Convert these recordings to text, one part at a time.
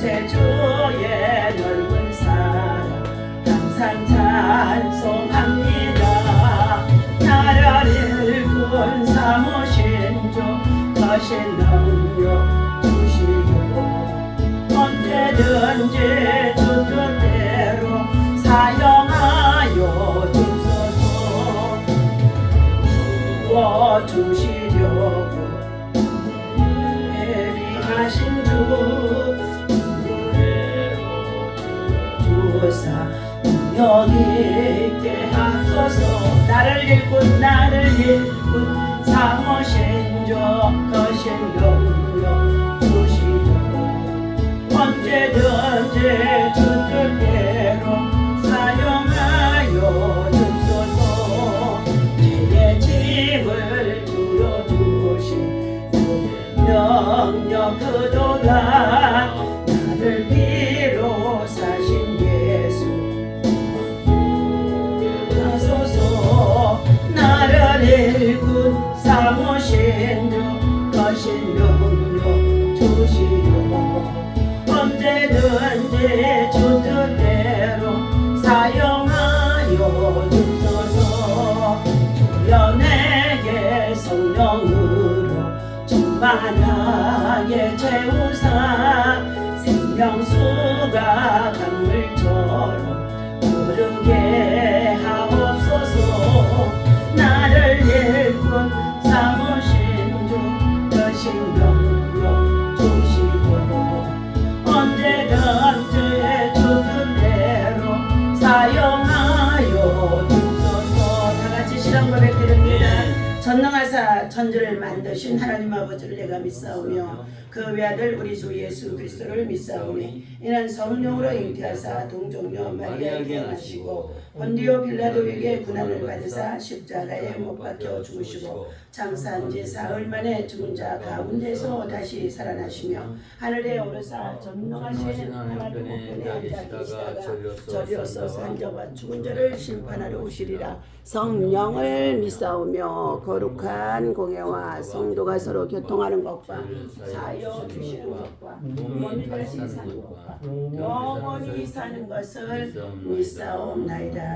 구세주의 넓은 사랑 항상 찬송합니다. 나를 일꾼 삼으신 주 거신 능력 주시고 언제든지 주 뜻대로 사용하여 주소서. 주시려고 예비하신 주 주사 능력 있게 하소서. 나를 일꾼 삼으신 주 거신 능력 주시려고 언제든지 주 뜻대로 사용하여 주소서. 죄의 짐을 줄여주신 명령 그도다. 나를 비로 사신 예수 하소서. 나를 일꾼 삼으신 주 거신 명령 주시려고 언제든지 주 뜻대로 사용하여 주소서. 주여 내게 성령으로 충만하게 채우사 생명수가 강물처럼 흐르게 하옵소서. 나를 일꾼 삼으신 주 거신 명령 주시고 언제든지 주 뜻대로 사용하여 주소서. 다같이 신앙 고백드립니다. 전능하사 천지를 만드신 하나님 아버지를 내가 믿사오며 그 외아들 우리 주 예수 그리스도를 믿사오니 이는 성령으로 잉태하사 동정녀 마리아에게 태어나시고 본디오 빌라도에게 고난을 받으사 십자가에 못 박혀 죽으시고 장사한 지 사흘 만에 죽은 자 가운데서 다시 살아나시며 하늘에 오르사 전능하신 하나님 우편에 앉아 계시다가 저리로서 산 자와 죽은 자를 심판하러 오시리라. 성령을 믿사오며 거룩한 공예와 성도가 서로 교통하는 것과 사여 주시는 것과 몸이 다시 사는 것과 영원히 사는 것을 믿사옵나이다.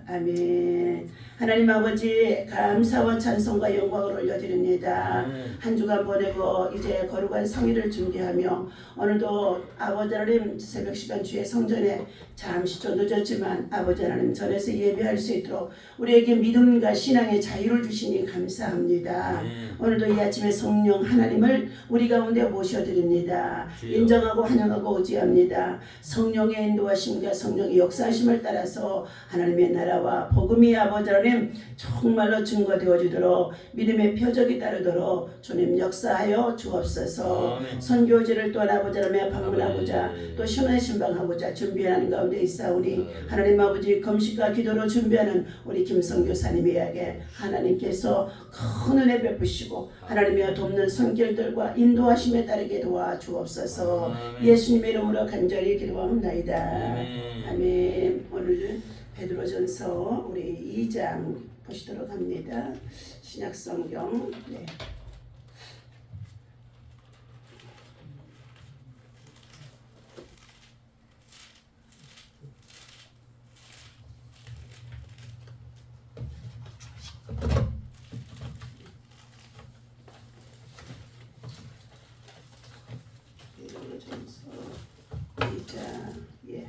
아멘. 하나님 아버지 감사와 찬송과 영광을 올려드립니다. 한 주간 보내고 이제 거룩한 성일을 준비하며 오늘도 아버지 하나님 새벽 시간 주의 성전에 잠시 좀 늦었지만 아버지 하나님 전에서 예배할 수 있도록 우리에게 믿음과 신앙의 자유를 주시니 감사합니다. 오늘도 이 아침에 성령 하나님을 우리 가운데 모셔드립니다. 인정하고 환영하고 의지합니다. 성령의 인도하심과 성령의 역사하심을 따라서 하나님의 나라와 복음이 아버지 하나님 정말로 증거되어지도록 믿음의 표적이 따르도록 주님 역사하여 주옵소서. 선교지를 또한 아버지 하나님의 방문하고자 또 신앙의 신방하고자 준비하는 가운데 있사오니 하나님 아버지 금식과 기도로 준비하는 우리 김성교사님에게 하나님께서 큰 은혜 베푸시고 하나님의 돕는 손길들과 인도하심에 따르게 도와주옵소서. 예수님의 이름으로 간절히 기도하옵나이다. 아멘. 오늘은 베드로전서 우리 2장 보시도록 합니다. 신약성경. 네. 베드로전서 2장. 예.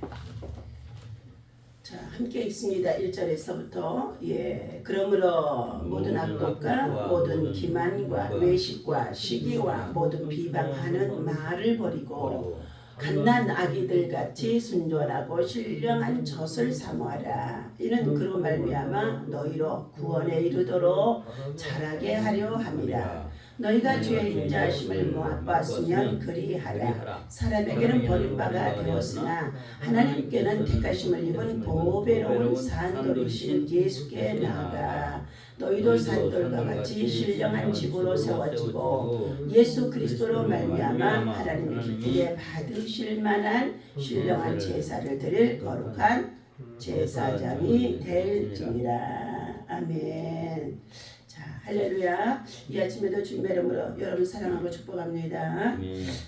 자, 함께 읽습니다. 1절에서부터. 예. 그러므로 모든 악독과 모든 기만과 외식과 시기와 모든 비방하는 말을 버리고 갓난 아기들 같이 순전하고 신령한 젖을 사모하라. 이는 그로 말미암아 너희로 구원에 이르도록 자라게 하려 함이라. 너희가 주의 인자하심을 맛봤으면 그리하라. 사람에게는 버림바가 되었으나 하나님께는 택하심을 입은 보배로운 산돌이신 예수께 나아가 너희도 산돌과 같이 신령한 집으로 세워지고 예수 그리스도로 말미암아 하나님의 기쁘게 받으실 만한 신령한 제사를 드릴 거룩한 제사장이 될지니라. 아멘. 자, 할렐루야. 이 아침에도 주님의 이름으로 여러분 사랑하고 축복합니다.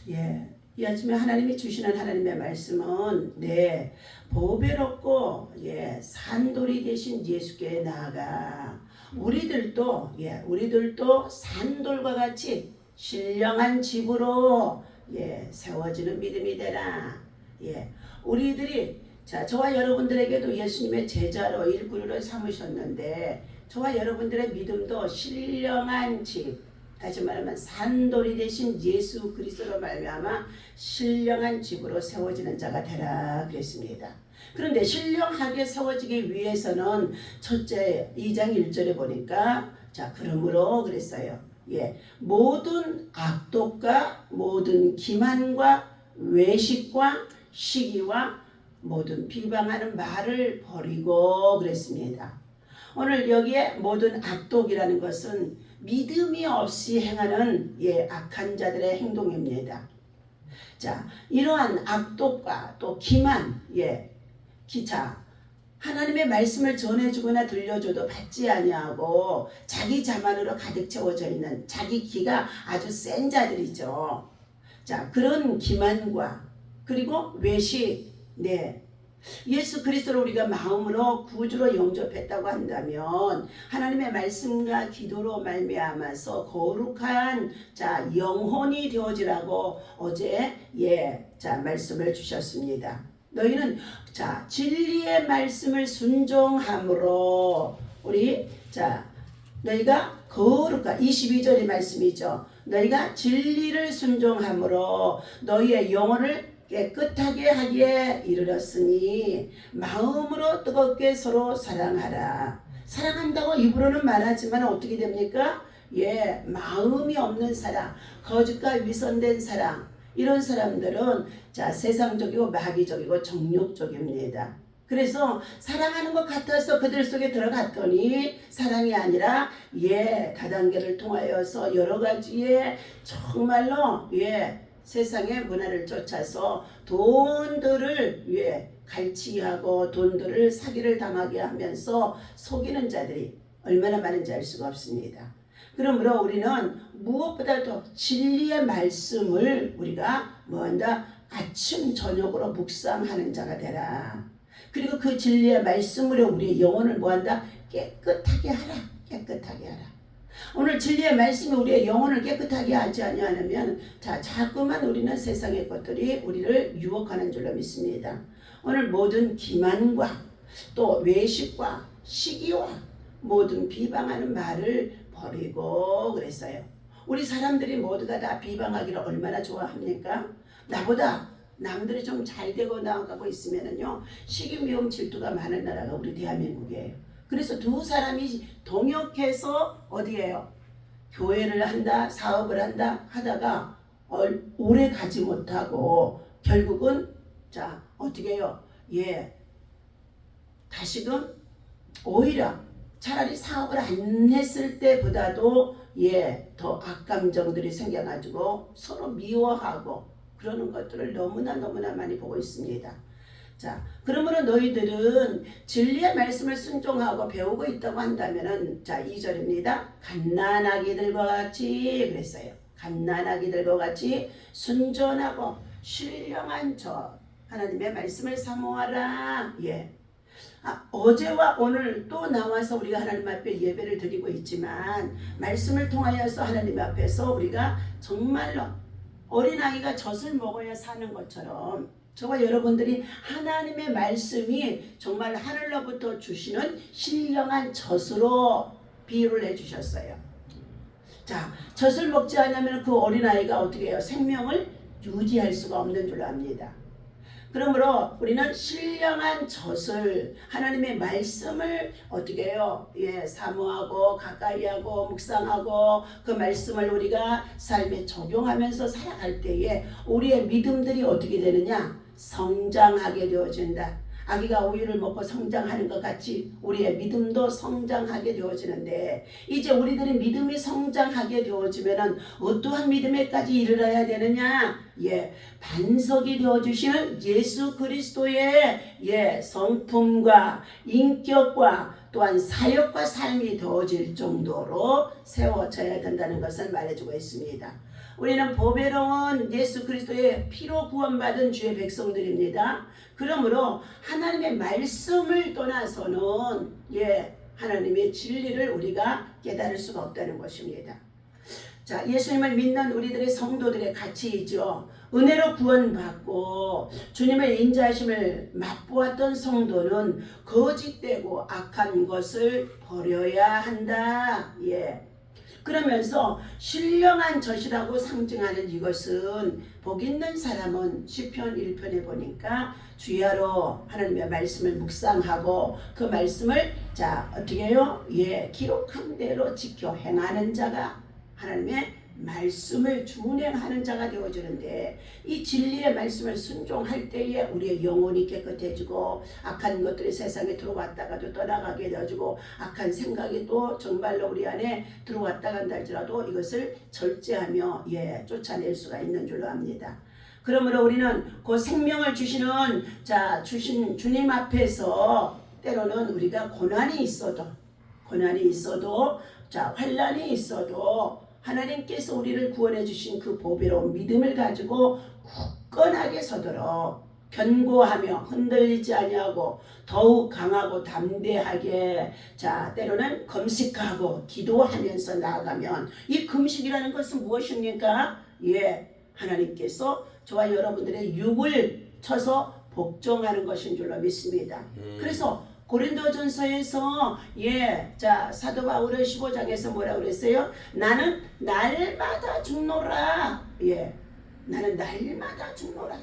예, 이 아침에 하나님이 주시는 하나님의 말씀은 보배롭고 산돌이 되신 예수께 나아가 우리들도 산돌과 같이 신령한 집으로 세워지는 믿음이 되라. 우리들이 저와 여러분들에게도 예수님의 제자로 일꾼으로 삼으셨는데 저와 여러분들의 믿음도 신령한 집, 다시 말하면 산돌이 되신 예수 그리스도로 말미암아 신령한 집으로 세워지는 자가 되라 그랬습니다. 그런데 신령하게 세워지기 위해서는 첫째 2장 1절에 보니까 그러므로 그랬어요. 모든 악독과 모든 기만과 외식과 시기와 모든 비방하는 말을 버리고 그랬습니다. 오늘 여기에 모든 악독이라는 것은 믿음이 없이 행하는 악한 자들의 행동입니다. 이러한 악독과 또 기만, 기차 하나님의 말씀을 전해주거나 들려줘도 받지 아니하고 자기 자만으로 가득 채워져 있는 자기 기가 아주 센 자들이죠. 그런 기만과 그리고 외식, 예수 그리스도를 우리가 마음으로 구주로 영접했다고 한다면 하나님의 말씀과 기도로 말미암아서 거룩한 영혼이 되어지라고 어제 말씀을 주셨습니다. 너희는 진리의 말씀을 순종함으로 너희가 거룩한 22절의 말씀이죠. 너희가 진리를 순종함으로 너희의 영혼을 깨끗하게 하기에 이르렀으니 마음으로 뜨겁게 서로 사랑하라. 사랑한다고 입으로는 말하지만 어떻게 됩니까? 마음이 없는 사랑, 거짓과 위선된 사랑, 이런 사람들은 세상적이고 마귀적이고 정욕적입니다. 그래서 사랑하는 것 같아서 그들 속에 들어갔더니 사랑이 아니라 다단계를 통하여서 여러 가지의 정말로 세상의 문화를 쫓아서 돈들을 갈취하고 돈들을 사기를 당하게 하면서 속이는 자들이 얼마나 많은지 알 수가 없습니다. 그러므로 우리는 무엇보다도 진리의 말씀을 우리가 뭐한다? 아침 저녁으로 묵상하는 자가 되라. 그리고 그 진리의 말씀으로 우리의 영혼을 뭐한다? 깨끗하게 하라. 깨끗하게 하라. 오늘 진리의 말씀이 우리의 영혼을 깨끗하게 하지 아니하면 자꾸만 우리는 세상의 것들이 우리를 유혹하는 줄로 믿습니다. 오늘 모든 기만과 또 외식과 시기와 모든 비방하는 말을 버리고 그랬어요. 우리 사람들이 모두가 다 비방하기를 얼마나 좋아합니까? 나보다 남들이 좀 잘 되고 나아가고 있으면은요 시기 미움 질투가 많은 나라가 우리 대한민국이에요. 그래서 두 사람이 동역해서 어디에요? 교회를 한다, 사업을 한다 하다가 오래 가지 못하고 결국은 어떻게 해요? 다시금 오히려 차라리 사업을 안 했을 때보다도 더 악감정들이 생겨가지고 서로 미워하고 그러는 것들을 너무나 많이 보고 있습니다. 그러므로 너희들은 진리의 말씀을 순종하고 배우고 있다고 한다면은 2절입니다. 갓난아기들과 같이 그랬어요. 갓난아기들과 같이 순전하고 신령한 하나님의 말씀을 사모하라. 어제와 오늘 또 나와서 우리가 하나님 앞에 예배를 드리고 있지만 말씀을 통하여서 하나님 앞에서 우리가 정말로 어린아이가 젖을 먹어야 사는 것처럼 저와 여러분들이 하나님의 말씀이 정말 하늘로부터 주시는 신령한 젖으로 비유를 해주셨어요. 젖을 먹지 않으면 그 어린아이가 어떻게 해요? 생명을 유지할 수가 없는 줄로 압니다. 그러므로 우리는 신령한 젖을 하나님의 말씀을 어떻게 해요? 사모하고 가까이하고 묵상하고 그 말씀을 우리가 삶에 적용하면서 살아갈 때에 우리의 믿음들이 어떻게 되느냐? 성장하게 되어진다. 아기가 우유를 먹고 성장하는 것 같이 우리의 믿음도 성장하게 되어지는데 이제 우리들의 믿음이 성장하게 되어지면 어떠한 믿음에까지 이르러야 되느냐? 반석이 되어주시는 예수 그리스도의 성품과 인격과 또한 사역과 삶이 되어질 정도로 세워져야 된다는 것을 말해주고 있습니다. 우리는 보배로운 예수 그리스도의 피로 구원받은 주의 백성들입니다. 그러므로 하나님의 말씀을 떠나서는 하나님의 진리를 우리가 깨달을 수가 없다는 것입니다. 자, 예수님을 믿는 우리들의 성도들의 가치이죠. 은혜로 구원받고 주님의 인자하심을 맛보았던 성도는 거짓되고 악한 것을 버려야 한다. 그러면서 신령한 젖이라고 상징하는 이것은 복 있는 사람은 시편 1편에 보니까 주야로 하나님의 말씀을 묵상하고 그 말씀을 어떻게 해요? 기록한 대로 지켜 행하는 자가 하나님의 말씀을 준행하는 자가 되어주는데, 이 진리의 말씀을 순종할 때에 우리의 영혼이 깨끗해지고 악한 것들이 세상에 들어왔다가도 떠나가게 되어지고 악한 생각이 또 정말로 우리 안에 들어왔다 간다 할지라도 이것을 절제하며 쫓아낼 수가 있는 줄로 압니다. 그러므로 우리는 그 생명을 주시는 주신 주님 앞에서 때로는 우리가 고난이 있어도 환난이 있어도 하나님께서 우리를 구원해 주신 그 보배로운 믿음을 가지고 굳건하게 서도록 견고하며 흔들리지 아니하고 더욱 강하고 담대하게 때로는 금식하고 기도하면서 나아가면, 이 금식이라는 것은 무엇입니까? 하나님께서 저와 여러분들의 육을 쳐서 복종하는 것인 줄로 믿습니다. 그래서 고린도전서에서 사도 바울은 15장에서 뭐라고 그랬어요? 나는 날마다 죽노라. 나는 날마다 죽노라.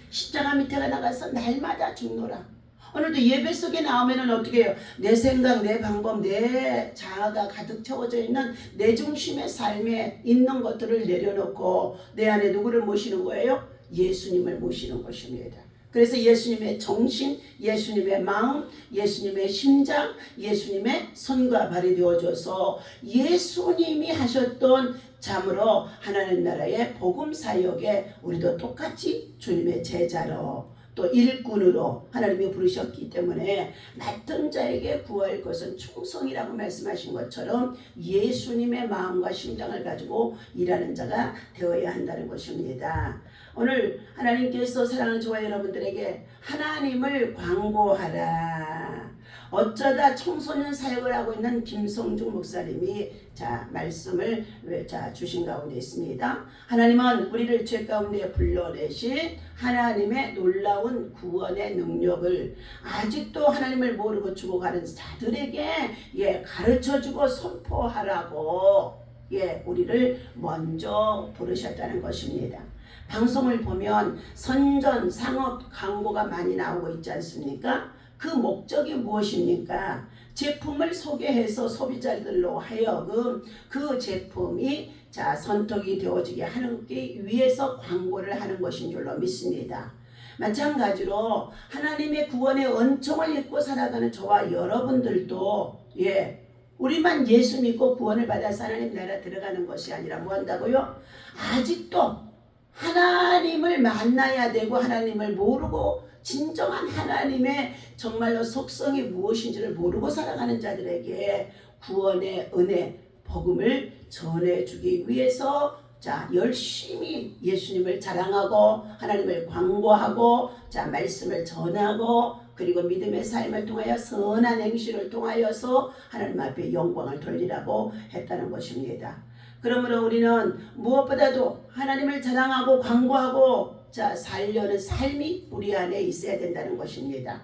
십자가 밑에가 나가서 날마다 죽노라. 오늘도 예배 속에 나오면은 어떻게 해요? 내 생각, 내 방법, 내 자아가 가득 채워져 있는 내 중심의 삶에 있는 것들을 내려놓고 내 안에 누구를 모시는 거예요? 예수님을 모시는 것입니다. 그래서 예수님의 정신, 예수님의 마음, 예수님의 심장, 예수님의 손과 발이 되어줘서 예수님이 하셨던 참으로 하나님 나라의 복음 사역에 우리도 똑같이 주님의 제자로 또 일꾼으로 하나님이 부르셨기 때문에 맡은 자에게 구할 것은 충성이라고 말씀하신 것처럼 예수님의 마음과 심장을 가지고 일하는 자가 되어야 한다는 것입니다. 오늘 하나님께서 사랑하는 저와 여러분들에게 하나님을 광고하라. 어쩌다 청소년 사역을 하고 있는 김성중 목사님이 말씀을 주신 가운데 있습니다. 하나님은 우리를 죄 가운데 불러내신 하나님의 놀라운 구원의 능력을 아직도 하나님을 모르고 죽어가는 자들에게 가르쳐주고 선포하라고 우리를 먼저 부르셨다는 것입니다. 방송을 보면 선전, 상업 광고가 많이 나오고 있지 않습니까? 그 목적이 무엇입니까? 제품을 소개해서 소비자들로 하여금 그 제품이 선택이 되어지게 하기 위해서 광고를 하는 것인 줄로 믿습니다. 마찬가지로 하나님의 구원의 은총을 입고 살아가는 저와 여러분들도 우리만 예수 믿고 구원을 받아서 하나님 나라 들어가는 것이 아니라 뭐 한다고요? 아직도 하나님을 만나야 되고 하나님을 모르고 진정한 하나님의 정말로 속성이 무엇인지를 모르고 살아가는 자들에게 구원의 은혜, 복음을 전해주기 위해서 열심히 예수님을 자랑하고 하나님을 광고하고 말씀을 전하고 그리고 믿음의 삶을 통하여 선한 행실을 통하여서 하나님 앞에 영광을 돌리라고 했다는 것입니다. 그러므로 우리는 무엇보다도 하나님을 자랑하고 광고하고 살려는 삶이 우리 안에 있어야 된다는 것입니다.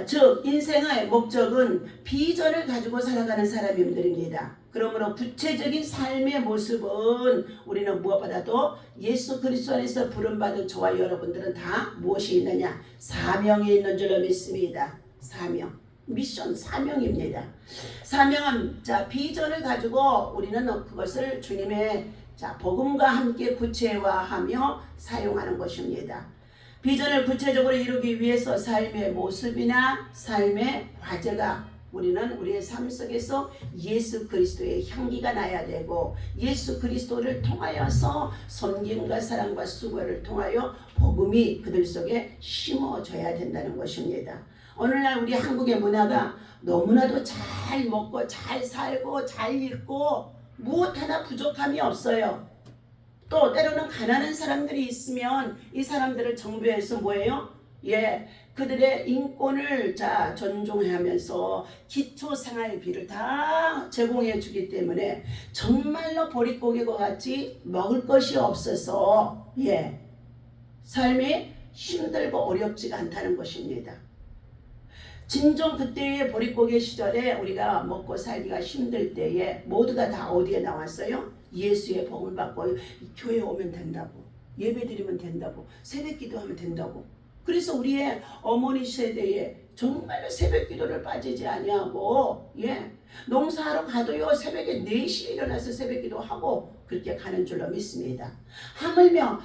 즉 인생의 목적은 비전을 가지고 살아가는 사람들입니다. 그러므로 구체적인 삶의 모습은 우리는 무엇보다도 예수 그리스도 안에서 부름받은 저와 여러분들은 다 무엇이 있느냐? 사명이 있는 줄로 믿습니다. 사명. 미션, 사명입니다. 사명은 비전을 가지고 우리는 그것을 주님의 복음과 함께 구체화하며 사용하는 것입니다. 비전을 구체적으로 이루기 위해서 삶의 모습이나 삶의 과제가 우리는 우리의 삶 속에서 예수 그리스도의 향기가 나야 되고 예수 그리스도를 통하여서 섬김과 사랑과 수고를 통하여 복음이 그들 속에 심어져야 된다는 것입니다. 오늘날 우리 한국의 문화가 너무나도 잘 먹고 잘 살고 잘 읽고 무엇 하나 부족함이 없어요. 또 때로는 가난한 사람들이 있으면 이 사람들을 정부에서 뭐예요? 그들의 인권을 존중하면서 기초생활비를 다 제공해 주기 때문에 정말로 보릿고개와 같이 먹을 것이 없어서 삶이 힘들고 어렵지가 않다는 것입니다. 진정 그때의 보릿고개 시절에 우리가 먹고 살기가 힘들 때에 모두가 다 어디에 나왔어요? 예수의 복음을 받고 교회에 오면 된다고, 예배 드리면 된다고, 새벽 기도하면 된다고. 그래서 우리의 어머니 세대에 정말로 새벽 기도를 빠지지 아니하고 농사하러 가도요 새벽에 4시에 일어나서 새벽 기도하고 그렇게 가는 줄로 믿습니다. 하물며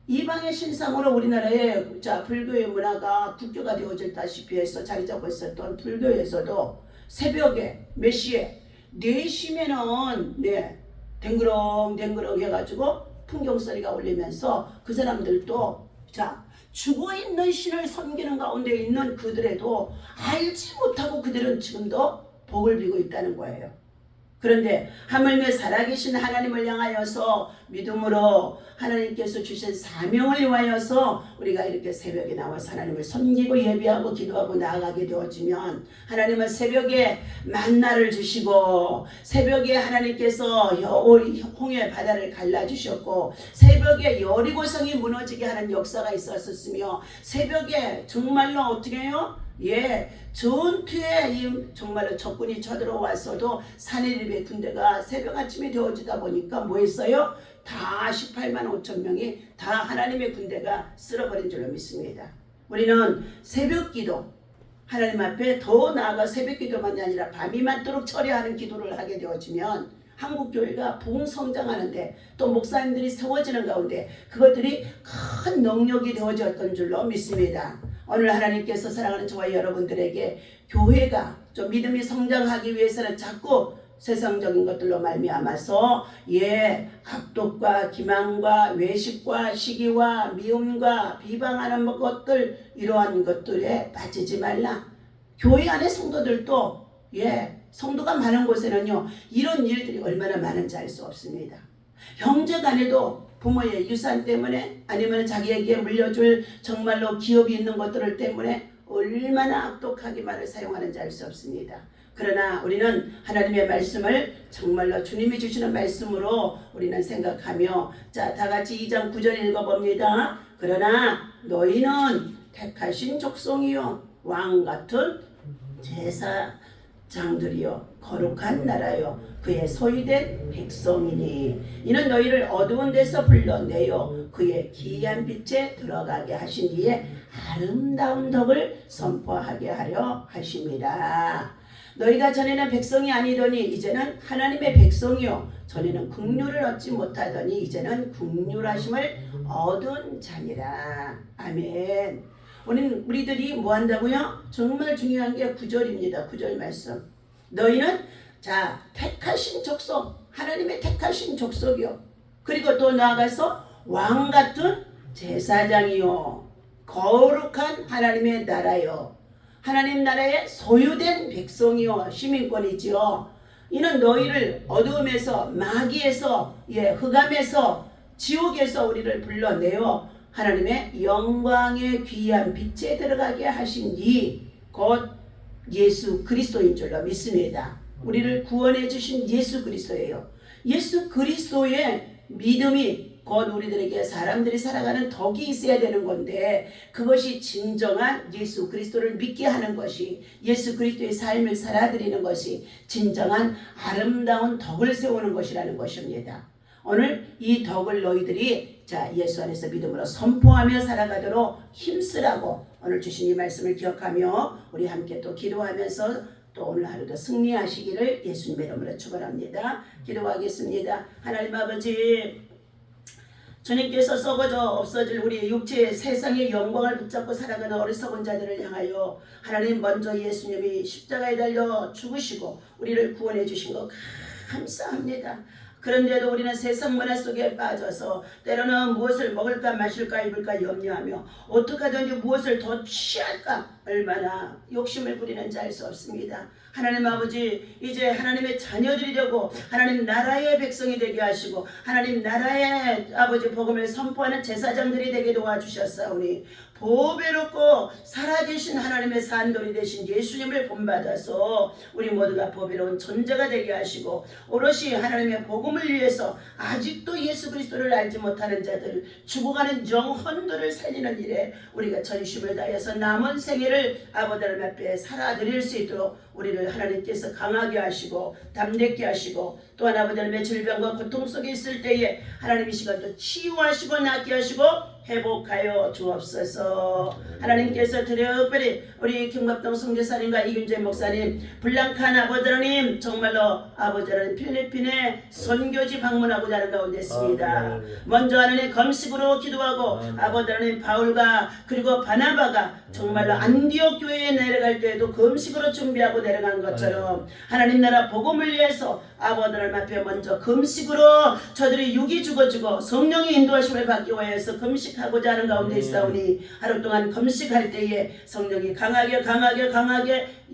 이방의 신상으로 우리나라의 불교의 문화가 국교가 되어졌다시피 해서 자리 잡고 있었던 불교에서도 새벽에 몇 시에 4시면은 댕그렁댕그렁 해가지고 풍경소리가 울리면서 그 사람들도 죽어있는 신을 섬기는 가운데 있는 그들에도 알지 못하고 그들은 지금도 복을 비고 있다는 거예요. 그런데 하물며 살아계신 하나님을 향하여서 믿음으로 하나님께서 주신 사명을 위하여서 우리가 이렇게 새벽에 나와서 하나님을 섬기고 예배하고 기도하고 나아가게 되어지면 하나님은 새벽에 만나를 주시고 새벽에 하나님께서 홍해 바다를 갈라주셨고 새벽에 여리고성이 무너지게 하는 역사가 있었으며 새벽에 정말로 어떻게 해요? 전투에 정말로 적군이 쳐들어왔어도 산해립의 군대가 새벽 아침이 되어지다 보니까 뭐 했어요? 다 18만 5천 명이 다 하나님의 군대가 쓸어버린 줄로 믿습니다. 우리는 새벽 기도, 하나님 앞에 더 나아가 새벽 기도만이 아니라 밤이 맞도록 철야하는 기도를 하게 되어지면 한국교회가 부흥성장하는데 또 목사님들이 세워지는 가운데 그것들이 큰 능력이 되어졌던 줄로 믿습니다. 오늘 하나님께서 사랑하는 저와 여러분들에게 교회가 좀 믿음이 성장하기 위해서는 자꾸 세상적인 것들로 말미암아서 악독과 기만과 외식과 시기와 미움과 비방하는 것들 이러한 것들에 빠지지 말라. 교회 안에 성도들도 성도가 많은 곳에는요 이런 일들이 얼마나 많은지 알 수 없습니다. 형제 간에도 부모의 유산 때문에 아니면 자기에게 물려줄 정말로 기업이 있는 것들을 때문에 얼마나 악독하게 말을 사용하는지 알 수 없습니다. 그러나 우리는 하나님의 말씀을 정말로 주님이 주시는 말씀으로 우리는 생각하며 다 같이 2장 9절 읽어봅니다. 그러나 너희는 택하신 족속이요 왕같은 제사장들이요 거룩한 나라요 그의 소유된 백성이니 이는 너희를 어두운 데서 불러내어 그의 기이한 빛에 들어가게 하신 이에 아름다운 덕을 선포하게 하려 하십니다. 너희가 전에는 백성이 아니더니 이제는 하나님의 백성이요 전에는 긍휼을 얻지 못하더니 이제는 긍휼하심을 얻은 자니라. 아멘. 우리들이 뭐 한다고요? 정말 중요한 게 9절입니다. 9절 말씀. 너희는 택하신 족속, 하나님의 택하신 족속이요. 그리고 또 나아가서 왕같은 제사장이요. 거룩한 하나님의 나라요. 하나님 나라의 소유된 백성이요. 시민권이지요. 이는 너희를 어두움에서 마귀에서 흑암에서 지옥에서 우리를 불러내어 하나님의 영광의 귀한 빛에 들어가게 하신 이 곧 예수 그리스도인 줄로 믿습니다. 우리를 구원해 주신 예수 그리스도예요. 예수 그리스도의 믿음이 곧 우리들에게 사람들이 살아가는 덕이 있어야 되는 건데 그것이 진정한 예수 그리스도를 믿게 하는 것이 예수 그리스도의 삶을 살아드리는 것이 진정한 아름다운 덕을 세우는 것이라는 것입니다. 오늘 이 덕을 너희들이 예수 안에서 믿음으로 선포하며 살아가도록 힘쓰라고 오늘 주신 이 말씀을 기억하며 우리 함께 또 기도하면서 또 오늘 하루도 승리하시기를 예수님의 이름으로 축원합니다. 기도하겠습니다. 하나님 아버지, 주님께서 썩어져 없어질 우리 육체의 세상의 영광을 붙잡고 살아가는 어리석은 자들을 향하여 하나님 먼저 예수님이 십자가에 달려 죽으시고 우리를 구원해 주신 것 감사합니다. 그런데도 우리는 세상 문화 속에 빠져서 때로는 무엇을 먹을까 마실까 입을까 염려하며 어떻게 하든지 무엇을 더 취할까 얼마나 욕심을 부리는지 알 수 없습니다. 하나님 아버지, 이제 하나님의 자녀들이 되고 하나님 나라의 백성이 되게 하시고 하나님 나라의 아버지 복음을 선포하는 제사장들이 되게 도와주셨사오니 보배롭고 살아계신 하나님의 산돌이 되신 예수님을 본받아서 우리 모두가 보배로운 존재가 되게 하시고 오롯이 하나님의 복음을 위해서 아직도 예수 그리스도를 알지 못하는 자들, 죽어가는 영혼들을 살리는 일에 우리가 전심을 다해서 남은 생애를 아버지 하나님 앞에 살아드릴 수 있도록 우리를 하나님께서 강하게 하시고 담대케 하시고 또한 아버지 하나님의 질병과 고통 속에 있을 때에 하나님 이 시간도 치유하시고 낫게 하시고 회복하여 주옵소서. 하나님께서 특별히 우리 김갑동 선교사님과 이균재 목사님, 블랑칸 아버지 하나님, 정말로 아버지 하나님 필리핀에 선교지 방문하고자 하는 가운데 있습니다. 먼저 하나님 금식으로 기도하고 아버지 하나님 바울과 그리고 바나바가 정말로 안디옥 교회에 내려갈 때에도 금식으로 준비하고 내려간 것처럼 하나님 나라 복음을 위해서 아버지 하나님 앞에 먼저 금식으로 저들이 육이 죽어지고 성령의 인도하심을 받기 위해서 금식하고자 하는 가운데 있사오니 하루 동안 금식할 때에 성령이 강하게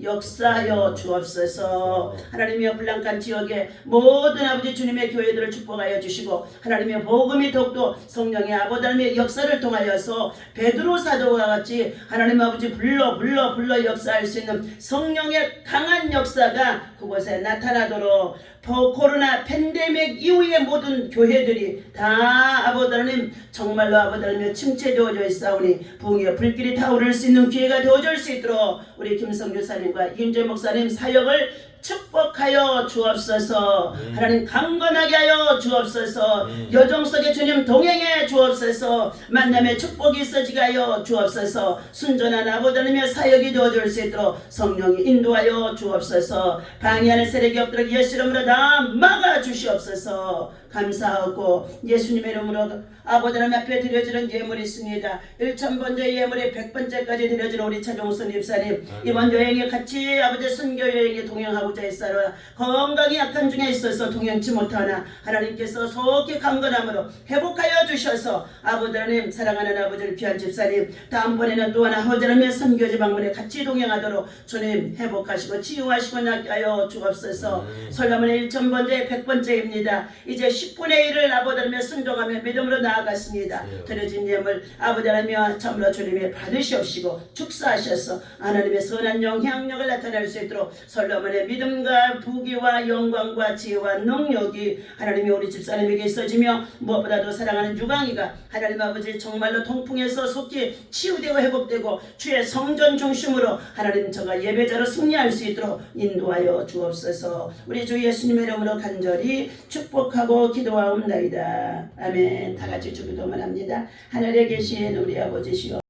역사하여 주옵소서. 하나님이여 블랑칸 지역의 모든 아버지 주님의 교회들을 축복하여 주시고 하나님의 복음이 더욱더 성령의 아버지 하나님의 역사를 통하여서 베드로 사도와 같이 하나님 아버지 불러 역사할 수 있는 성령의 강한 역사가 그곳에 나타나도록 코로나 팬데믹 이후의 모든 교회들이 다 아버지 하나님 정말로 아버지 하나님 침체되어져 있사오니 부흥의 불길이 타오를 수 있는 기회가 되어줄 수 있도록 우리 김성교사님과 이균재 목사님 사역을 축복하여 주옵소서. 하나님 강건하게 하여 주옵소서. 여정 속에 주님 동행해 주옵소서. 만남의 축복이 있어지게 하여 주옵소서. 순전한 아버지 하나님의 사역이 되어줄 수 있도록 성령이 인도하여 주옵소서. 방해하는 세력이 없도록 예수 이름으로 다 막아주시옵소서. 감사하고 예수님의 이름으로 아버지 하나님 앞에 드려지는 예물이 있습니다. 1000번째 예물이 100번째까지 드려지는 우리 차종순 집사님, 이번 여행에 같이 아버지 선교 여행에 동행하고자 했사라. 건강이 약한 중에 있어서 동행치 못하나 하나님께서 속히 강건함으로 회복하여 주셔서 아버지 하나님 사랑하는 아버지를 귀한 집사님 다음번에는 또 하나 아버지 하나님의 선교지 방문에 같이 동행하도록 주님 회복하시고 치유하시고 낫게 하여 주옵소서. 솔로몬의 1000번째 100번째입니다. 이제 10분의 1을 아버지 하나님의 순종하며 믿음으로 나아갔습니다. 드려진 예물 아버지 하나님의 참으로 주님이 받으시옵시고 축사하셔서 하나님의 선한 영향력을 나타낼 수 있도록 솔로몬의 믿음과 부귀와 영광과 지혜와 능력이 하나님이 우리 집사님에게 있어지며 무엇보다도 사랑하는 유광이가 하나님 아버지 정말로 통풍에서 속히 치유되고 회복되고 주의 성전 중심으로 하나님 저가 예배자로 승리할 수 있도록 인도하여 주옵소서. 우리 주 예수님의 이름으로 간절히 축복하고 기도하옵나이다. 아멘. 다 같이 주기도만 합니다. 하늘에 계신 우리 아버지시여